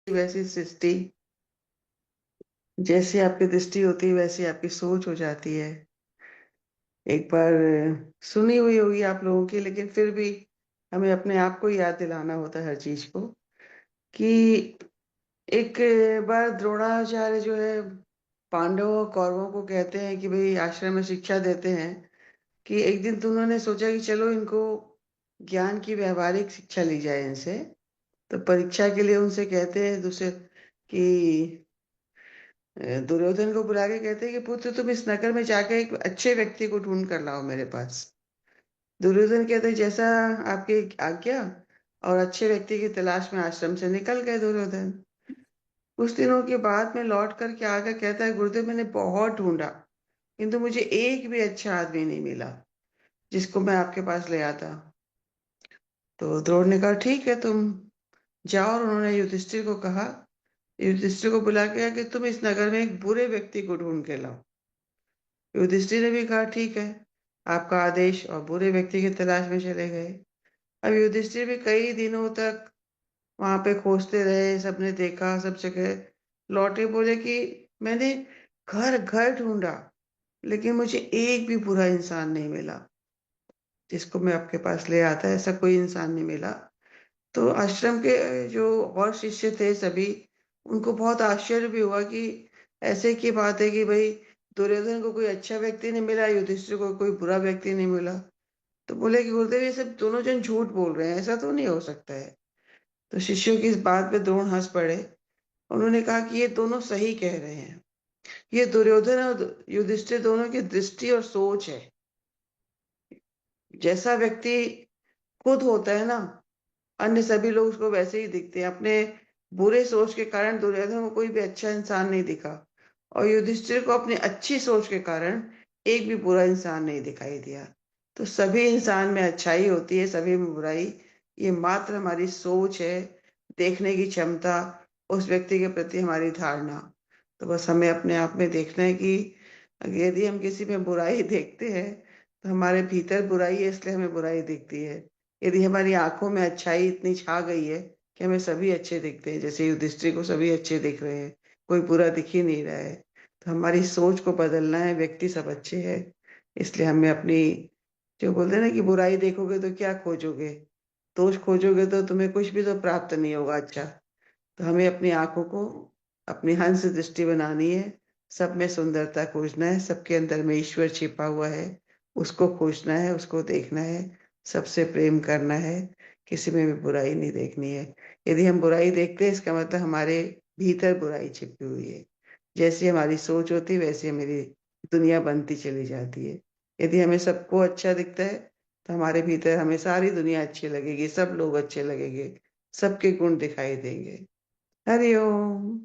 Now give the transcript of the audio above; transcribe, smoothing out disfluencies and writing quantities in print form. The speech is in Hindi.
वैसी सृष्टि, जैसी आपकी दृष्टि होती है वैसी आपकी सोच हो जाती है। एक बार सुनी हुई होगी आप लोगों की, लेकिन फिर भी हमें अपने आप को याद दिलाना होता है हर चीज को, कि एक बार द्रोणाचार्य जो है पांडवों और कौरवों को कहते हैं कि भाई आश्रम में शिक्षा देते हैं, कि एक दिन तो उन्होंने सोचा कि चलो इनको ज्ञान की व्यवहारिक शिक्षा ली जाए इनसे। तो परीक्षा के लिए उनसे कहते हैं दूसरे कि दुर्योधन को बुला के कहते हैं कि पुत्र तुम इस नगर में जाके एक अच्छे व्यक्ति को ढूंढ कर लाओ मेरे पास। दुर्योधन कहते हैं जैसा आपकी आज्ञा, और अच्छे व्यक्ति की तलाश में आश्रम से निकल गए दुर्योधन। कुछ दिनों के बाद में लौट कर के आकर कहता है गुरुदेव मैंने बहुत ढूंढा, किंतु मुझे एक भी अच्छा आदमी नहीं मिला जिसको मैं आपके पास ले आता। तो द्रोण ने कहा ठीक है तुम जाओ, और उन्होंने युधिष्ठिर को कहा, युधिष्ठिर को बुला के कहा कि तुम इस नगर में एक बुरे व्यक्ति को ढूंढ के लाओ। युधिष्ठिर ने भी कहा ठीक है आपका आदेश, और बुरे व्यक्ति की तलाश में चले गए। अब युधिष्ठिर भी कई दिनों तक वहां पे खोजते रहे, सबने देखा सब जगह, लौटे बोले कि मैंने घर घर ढूंढा लेकिन मुझे एक भी बुरा इंसान नहीं मिला जिसको मैं आपके पास ले आता, ऐसा कोई इंसान नहीं मिला। तो आश्रम के जो और शिष्य थे सभी, उनको बहुत आश्चर्य भी हुआ कि ऐसे की बात है कि भाई दुर्योधन को कोई अच्छा व्यक्ति नहीं मिला, युधिष्ठिर को कोई बुरा व्यक्ति नहीं मिला। तो बोले कि गुरुदेव ये सब दोनों जन झूठ बोल रहे हैं, ऐसा तो नहीं हो सकता है। तो शिष्यों की इस बात पे द्रोण हंस पड़े। उन्होंने कहा कि ये दोनों सही कह रहे हैं, ये दुर्योधन और युधिष्ठिर दोनों की दृष्टि और सोच है। जैसा व्यक्ति खुद होता है ना, अन्य सभी लोग उसको वैसे ही दिखते हैं। अपने बुरे सोच के कारण दुर्योधन को कोई भी अच्छा इंसान नहीं दिखा, और युधिष्ठिर को अपनी अच्छी सोच के कारण एक भी बुरा इंसान नहीं दिखाई दिया। तो सभी इंसान में अच्छाई होती है, सभी में बुराई। ये मात्र हमारी सोच है, देखने की क्षमता, उस व्यक्ति के प्रति हमारी धारणा। तो बस हमें अपने आप में देखना है कि यदि हम किसी में बुराई देखते हैं तो हमारे भीतर बुराई है, इसलिए हमें बुराई दिखती है। यदि हमारी आंखों में अच्छाई इतनी छा गई है कि हमें सभी अच्छे दिखते हैं, जैसे युधिष्ठिर को सभी अच्छे दिख रहे हैं, कोई बुरा दिख ही नहीं रहा है, तो हमारी सोच को बदलना है। व्यक्ति सब अच्छे हैं, इसलिए हमें अपनी, जो बोलते हैं ना कि बुराई देखोगे तो क्या खोजोगे, दोष खोजोगे तो तुम्हें कुछ भी तो प्राप्त नहीं होगा अच्छा। तो हमें अपनी आंखों को अपनी हंस दृष्टि बनानी है, सब में सुंदरता खोजना है, सबके अंदर में ईश्वर छिपा हुआ है, उसको खोजना है, उसको देखना है, सबसे प्रेम करना है, किसी में भी बुराई नहीं देखनी है। यदि हम बुराई देखते हैं इसका मतलब हमारे भीतर बुराई छिपी हुई है। जैसी हमारी सोच होती है वैसी हमारी दुनिया बनती चली जाती है। यदि हमें सबको अच्छा दिखता है तो हमारे भीतर हमें सारी दुनिया अच्छी लगेगी, सब लोग अच्छे लगेंगे, सबके गुण दिखाई देंगे। हरि ओम।